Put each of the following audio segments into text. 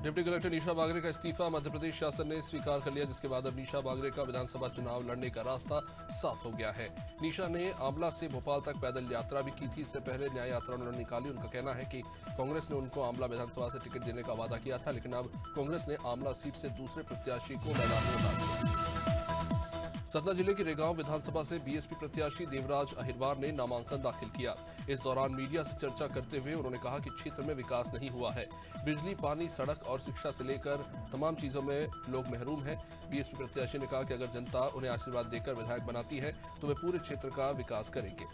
Deputy collector निशा बागरे का इस्तीफा मध्य प्रदेश शासन ने स्वीकार कर लिया, जिसके बाद अब निशा बागरे का विधानसभा चुनाव लड़ने का रास्ता साफ हो गया है। निशा ने आमला से भोपाल तक पैदल यात्रा भी की थी। इससे पहले न्याय यात्रा उन्होंने निकाली। उनका कहना है कि कांग्रेस ने उनको आमला विधानसभा से टिकट देने का वादा किया था, लेकिन अब कांग्रेस ने आमला सीट से दूसरे प्रत्याशी को मैदान में उतार दिया। सतना जिले की रेगांव विधानसभा से बीएसपी प्रत्याशी देवराज अहिरवार ने नामांकन दाखिल किया। इस दौरान मीडिया से चर्चा करते हुए उन्होंने कहा कि क्षेत्र में विकास नहीं हुआ है। बिजली, पानी, सड़क और शिक्षा से लेकर तमाम चीजों में लोग महरूम हैं। बीएसपी प्रत्याशी ने कहा कि अगर जनता उन्हें आशीर्वाद देकर विधायक बनाती है तो वे पूरे क्षेत्र का विकास करेंगे।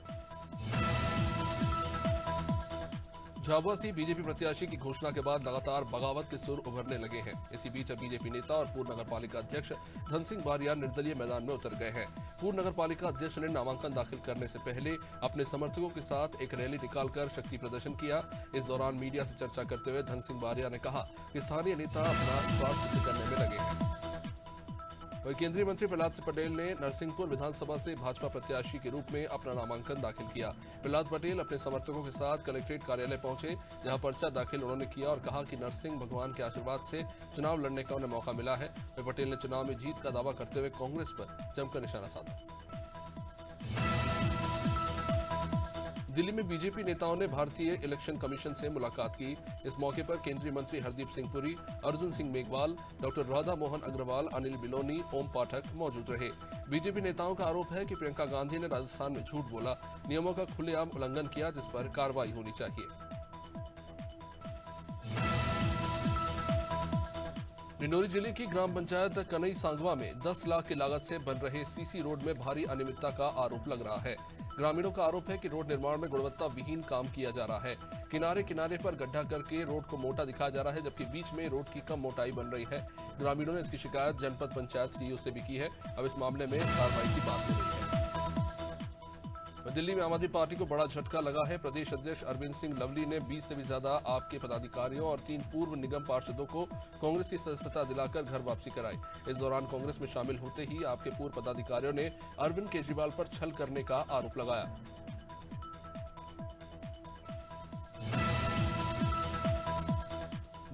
झाबुआ से बीजेपी प्रत्याशी की घोषणा के बाद लगातार बगावत के सुर उभरने लगे हैं। इसी बीच अब बीजेपी नेता और पूर्व नगरपालिका अध्यक्ष धन सिंह बारिया निर्दलीय मैदान में उतर गए हैं। पूर्व नगरपालिका अध्यक्ष ने नामांकन दाखिल करने से पहले अपने समर्थकों के साथ एक रैली निकालकर शक्ति प्रदर्शन किया। इस दौरान मीडिया से चर्चा करते हुए धन सिंह बारिया ने कहा कि स्थानीय नेता अपना स्वार्थ सिद्ध करने में लगे हैं। वहीं केंद्रीय मंत्री प्रहलाद सिंह पटेल ने नरसिंहपुर विधानसभा से भाजपा प्रत्याशी के रूप में अपना नामांकन दाखिल किया। प्रहलाद पटेल अपने समर्थकों के साथ कलेक्ट्रेट कार्यालय पहुंचे, जहां पर्चा दाखिल उन्होंने किया और कहा कि नरसिंह भगवान के आशीर्वाद से चुनाव लड़ने का उन्हें मौका मिला है। वहीं पटेल ने चुनाव में जीत का दावा करते हुए कांग्रेस पर जमकर निशाना साधा। दिल्ली में बीजेपी नेताओं ने भारतीय इलेक्शन कमीशन से मुलाकात की। इस मौके पर केंद्रीय मंत्री हरदीप सिंह पुरी, अर्जुन सिंह मेघवाल, डॉक्टर राधा मोहन अग्रवाल, अनिल बिलोनी, ओम पाठक मौजूद रहे। बीजेपी नेताओं का आरोप है कि प्रियंका गांधी ने राजस्थान में झूठ बोला, नियमों का खुलेआम उल्लंघन किया, जिस पर कार्रवाई होनी चाहिए। डिंडोरी जिले की ग्राम पंचायत कनई सांगवा में 10 लाख की लागत से बन रहे सीसी रोड में भारी अनियमितता का आरोप लग रहा है। ग्रामीणों का आरोप है कि रोड निर्माण में गुणवत्ता विहीन काम किया जा रहा है। किनारे किनारे पर गड्ढा करके रोड को मोटा दिखाया जा रहा है, जबकि बीच में रोड की कम मोटाई बन रही है। ग्रामीणों ने इसकी शिकायत जनपद पंचायत सीईओ से भी की है। अब इस मामले में कार्रवाई की बात हो रही है। दिल्ली में आम आदमी पार्टी को बड़ा झटका लगा है। प्रदेश अध्यक्ष अरविंद सिंह लवली ने 20 से भी ज्यादा आप के पदाधिकारियों और 3 पूर्व निगम पार्षदों को कांग्रेस की सदस्यता दिलाकर घर वापसी कराई। इस दौरान कांग्रेस में शामिल होते ही आपके पूर्व पदाधिकारियों ने अरविंद केजरीवाल पर छल करने का आरोप लगाया।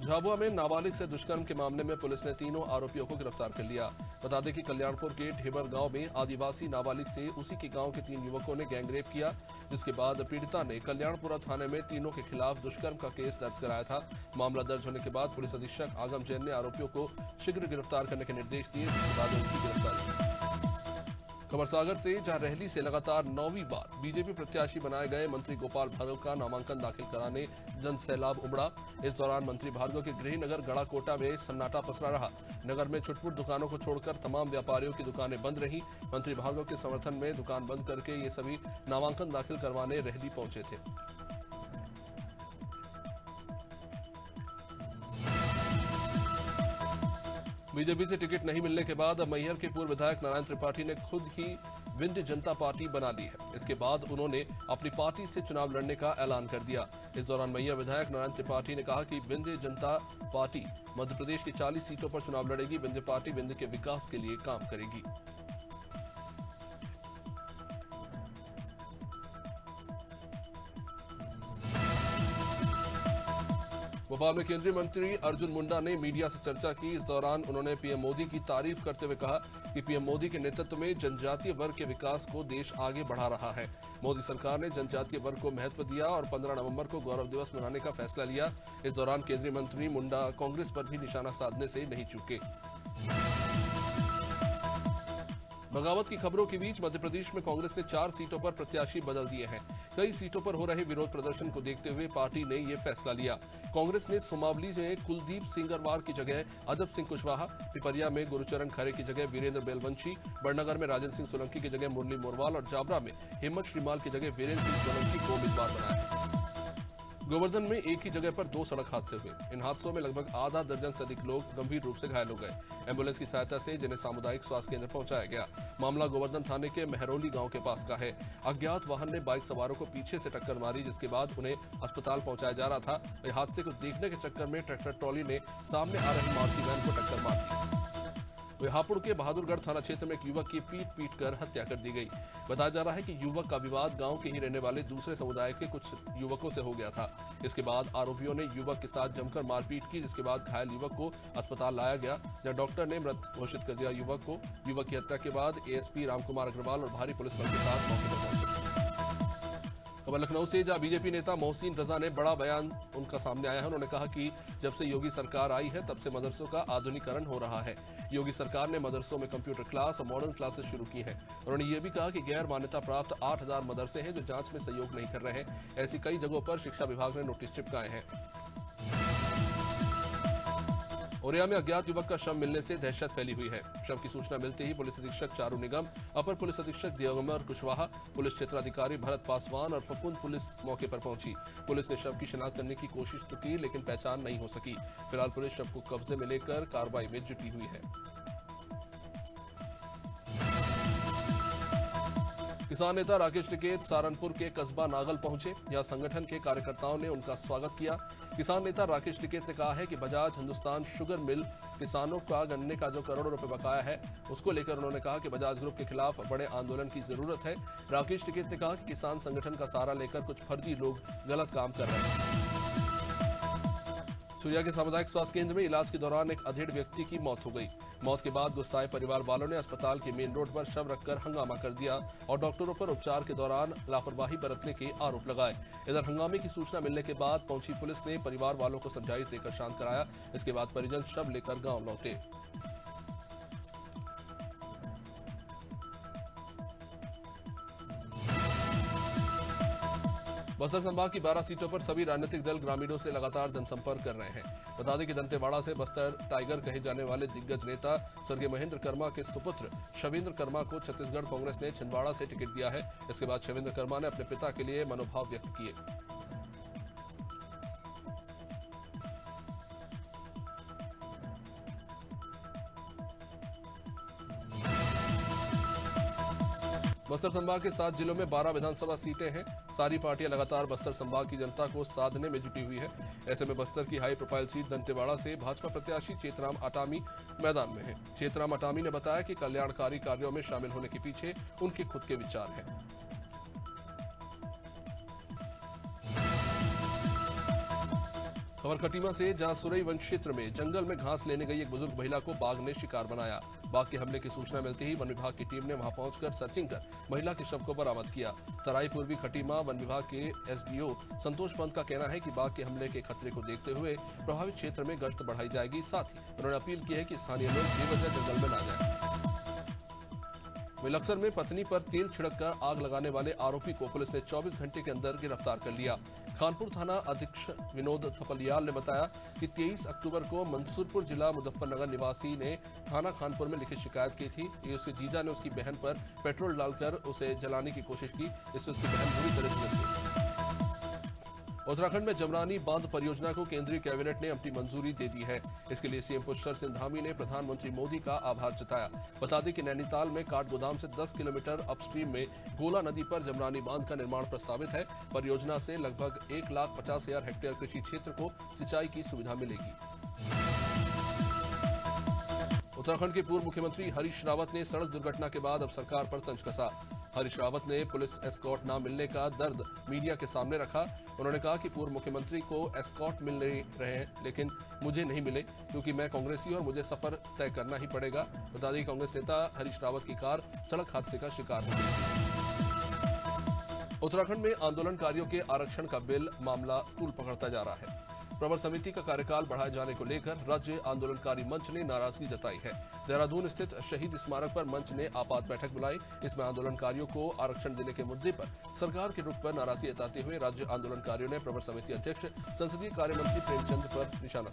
झाबुआ में नाबालिग से दुष्कर्म के मामले में पुलिस ने तीनों आरोपियों को गिरफ्तार कर लिया। बता दें कि कल्याणपुर के ढेबर गांव में आदिवासी नाबालिग से उसी के गांव के 3 युवकों ने गैंगरेप किया, जिसके बाद पीड़िता ने कल्याणपुरा थाने में तीनों के खिलाफ दुष्कर्म का केस दर्ज कराया था। मामला दर्ज होने के बाद पुलिस अधीक्षक आगम जैन ने आरोपियों को शीघ्र गिरफ्तार करने के निर्देश दिए, जिसके बाद उनकी गिरफ्तारी की। खबरसागर से जहां रैली से लगातार 9वीं बार बीजेपी प्रत्याशी बनाए गए मंत्री गोपाल भार्गव का नामांकन दाखिल कराने जन सैलाब उमड़ा। इस दौरान मंत्री भार्गव के गृह नगर गड़ाकोटा में सन्नाटा पसरा रहा। नगर में छुटपुट दुकानों को छोड़कर तमाम व्यापारियों की दुकानें बंद रहीं। मंत्री भार्गव के समर्थन में दुकान बंद करके ये सभी नामांकन दाखिल करवाने रैली पहुंचे थे। बीजेपी से टिकट नहीं मिलने के बाद अब मैहर के पूर्व विधायक नारायण त्रिपाठी ने खुद ही विंध्य जनता पार्टी बना ली है। इसके बाद उन्होंने अपनी पार्टी से चुनाव लड़ने का ऐलान कर दिया। इस दौरान मैहर विधायक नारायण त्रिपाठी ने कहा कि विंध्य जनता पार्टी मध्य प्रदेश की 40 सीटों पर चुनाव लड़ेगी। विंध्य पार्टी विंध्य के विकास के लिए काम करेगी। भोपाल में केंद्रीय मंत्री अर्जुन मुंडा ने मीडिया से चर्चा की। इस दौरान उन्होंने पीएम मोदी की तारीफ करते हुए कहा कि पीएम मोदी के नेतृत्व में जनजातीय वर्ग के विकास को देश आगे बढ़ा रहा है। मोदी सरकार ने जनजातीय वर्ग को महत्व दिया और 15 नवंबर को गौरव दिवस मनाने का फैसला लिया। इस दौरान केंद्रीय मंत्री मुंडा कांग्रेस पर भी निशाना साधने से नहीं चूके। बगावत की खबरों के बीच मध्य प्रदेश में कांग्रेस ने 4 सीटों पर प्रत्याशी बदल दिए हैं। कई सीटों पर हो रहे विरोध प्रदर्शन को देखते हुए पार्टी ने यह फैसला लिया। कांग्रेस ने सुमावली में कुलदीप सिंगरवार की जगह अदब सिंह कुशवाहा, पिपरिया में गुरुचरण खरे की जगह वीरेंद्र बेलवंशी, बड़नगर में राजेंद्र सिंह सोलंकी की जगह मुरली मोरवाल और जाबरा में हिम्मत श्रीमाल की जगह वीरेंद्र सिंह सोलंकी को उम्मीदवार बनाया है। गोवर्धन में एक ही जगह पर 2 सड़क हादसे हुए। इन हादसों में लगभग आधा दर्जन से अधिक लोग गंभीर रूप से घायल हो गए। एम्बुलेंस की सहायता से जिन्हें सामुदायिक स्वास्थ्य केंद्र पहुंचाया गया। मामला गोवर्धन थाने के महरौली गांव के पास का है। अज्ञात वाहन ने बाइक सवारों को पीछे से टक्कर मारी, जिसके बाद उन्हें अस्पताल पहुंचाया जा रहा था। इस हादसे को देखने के चक्कर में ट्रैक्टर ट्रॉली ने सामने आ रही मारुति वैन को टक्कर मार दी। हापुड़ के बहादुरगढ़ थाना क्षेत्र में एक युवक की पीट कर हत्या कर दी गई। बताया जा रहा है कि युवक का विवाद गांव के ही रहने वाले दूसरे समुदाय के कुछ युवकों से हो गया था। इसके बाद आरोपियों ने युवक के साथ जमकर मारपीट की, जिसके बाद घायल युवक को अस्पताल लाया गया, जहां डॉक्टर ने मृत घोषित कर दिया युवक को। युवक की हत्या के बाद एएसपी रामकुमार अग्रवाल और भारी पुलिस बल के साथ मौके पर पहुंचे। खबर लखनऊ से, जहां बीजेपी नेता मोहसिन रजा ने बड़ा बयान उनका सामने आया है। उन्होंने कहा कि जब से योगी सरकार आई है तब से मदरसों का आधुनिकीकरण हो रहा है। योगी सरकार ने मदरसों में कंप्यूटर क्लास और मॉडर्न क्लासेस शुरू की हैं। उन्होंने ये भी कहा कि गैर मान्यता प्राप्त 8000 मदरसे हैं जो जांच में सहयोग नहीं कर रहे हैं। ऐसी कई जगहों पर शिक्षा विभाग ने नोटिस चिपकाए हैं। औरैया में अज्ञात युवक का शव मिलने से दहशत फैली हुई है। शव की सूचना मिलते ही पुलिस अधीक्षक चारू निगम, अपर पुलिस अधीक्षक दिगंबर कुशवाहा, पुलिस क्षेत्राधिकारी भरत पासवान और फफूंद पुलिस मौके पर पहुंची। पुलिस ने शव की शिनाख्त करने की कोशिश तो की, लेकिन पहचान नहीं हो सकी। फिलहाल पुलिस शव को कब्जे में लेकर कार्रवाई में जुटी हुई है। किसान नेता राकेश टिकैत सहारनपुर के कस्बा नागल पहुंचे। यहां संगठन के कार्यकर्ताओं ने उनका स्वागत किया। किसान नेता राकेश टिकैत ने कहा है कि बजाज हिंदुस्तान शुगर मिल किसानों का गन्ने का जो करोड़ों रुपए बकाया है उसको लेकर उन्होंने कहा कि बजाज ग्रुप के खिलाफ बड़े आंदोलन की जरूरत है। राकेश टिकैत ने कहा कि किसान संगठन का सहारा लेकर कुछ फर्जी लोग गलत काम कर रहे हैं। सुरिया के सामुदायिक स्वास्थ्य केंद्र में इलाज के दौरान एक अधेड़ व्यक्ति की मौत हो गई। मौत के बाद गुस्साए परिवार वालों ने अस्पताल के मेन रोड पर शव रखकर हंगामा कर दिया और डॉक्टरों पर उपचार के दौरान लापरवाही बरतने के आरोप लगाए। इधर हंगामे की सूचना मिलने के बाद पहुंची पुलिस ने परिवार वालों को समझाइश देकर शांत कराया। इसके बाद परिजन शव लेकर गांव लौटे। बस्तर संभाग की 12 सीटों पर सभी राजनीतिक दल ग्रामीणों से लगातार जनसंपर्क कर रहे हैं। बता दें कि दंतेवाड़ा से बस्तर टाइगर कहे जाने वाले दिग्गज नेता स्वर्गीय महेंद्र कर्मा के सुपुत्र शवेंद्र कर्मा को छत्तीसगढ़ कांग्रेस ने छिंदवाड़ा से टिकट दिया है। इसके बाद शवेंद्र कर्मा ने अपने पिता के लिए मनोभाव व्यक्त किए। बस्तर संभाग के 7 जिलों में 12 विधानसभा सीटें हैं। सारी पार्टियां लगातार बस्तर संभाग की जनता को साधने में जुटी हुई है। ऐसे में बस्तर की हाई प्रोफाइल सीट दंतेवाड़ा से भाजपा प्रत्याशी चेतराम अटामी मैदान में है। चेतराम अटामी ने बताया कि कल्याणकारी कार्यों में शामिल होने के पीछे उनके खुद के विचार हैं। खबर कटीमा से, जहां सुरई वन क्षेत्र में जंगल में घास लेने गई एक बुजुर्ग महिला को बाघ ने शिकार बनाया। बाघ के हमले की सूचना मिलते ही वन विभाग की टीम ने वहां पहुंचकर सर्चिंग कर महिला के शव को बरामद किया। तराई पूर्वी खटीमा वन विभाग के एसडीओ संतोष पंत का कहना है कि बाघ के हमले के खतरे को देखते हुए प्रभावित क्षेत्र में गश्त बढ़ाई जाएगी। साथ ही उन्होंने अपील की है कि स्थानीय लोग बेवजह जंगल में न जाएं। लक्सर में पत्नी पर तेल छिड़ककर आग लगाने वाले आरोपी को पुलिस ने 24 घंटे के अंदर गिरफ्तार कर लिया। खानपुर थाना अधीक्षक विनोद थपलियाल ने बताया कि 23 अक्टूबर को मंसूरपुर जिला मुजफ्फरनगर निवासी ने थाना खानपुर में लिखित शिकायत की थी कि उसके जीजा ने उसकी बहन पर पेट्रोल डालकर उसे जलाने की कोशिश की, इससे उसकी बहन बुरी तरह झुलस गई। उत्तराखंड में जमरानी बांध परियोजना को केंद्रीय कैबिनेट ने अपनी मंजूरी दे दी है। इसके लिए सीएम पुष्कर सिंह धामी ने प्रधानमंत्री मोदी का आभार जताया। बता दें कि नैनीताल में काठगोदाम से 10 किलोमीटर अपस्ट्रीम में गोला नदी पर जमरानी बांध का निर्माण प्रस्तावित है। परियोजना से लगभग 1,50,000 हेक्टेयर कृषि क्षेत्र को सिंचाई की सुविधा मिलेगी। उत्तराखंड के पूर्व मुख्यमंत्री हरीश रावत ने सड़क दुर्घटना के बाद अब सरकार पर तंज कसा। हरीश रावत ने पुलिस एस्कॉर्ट न मिलने का दर्द मीडिया के सामने रखा। उन्होंने कहा कि पूर्व मुख्यमंत्री को एस्कॉर्ट मिल रहे हैं, लेकिन मुझे नहीं मिले क्योंकि मैं कांग्रेसी और मुझे सफर तय करना ही पड़ेगा। बता दें कांग्रेस नेता हरीश रावत की कार सड़क हादसे का शिकार हो गई। उत्तराखंड में आंदोलनकारियों के आरक्षण का बिल मामला तूल पकड़ता जा रहा है। प्रवर समिति का कार्यकाल बढ़ाए जाने को लेकर राज्य आंदोलनकारी मंच ने नाराजगी जताई है। देहरादून स्थित शहीद स्मारक पर मंच ने आपात बैठक बुलाई। इसमें आंदोलनकारियों को आरक्षण देने के मुद्दे पर सरकार के रुख पर नाराजगी जताते हुए राज्य आंदोलनकारियों ने प्रवर समिति अध्यक्ष संसदीय कार्य मंत्री प्रेमचंद पर निशाना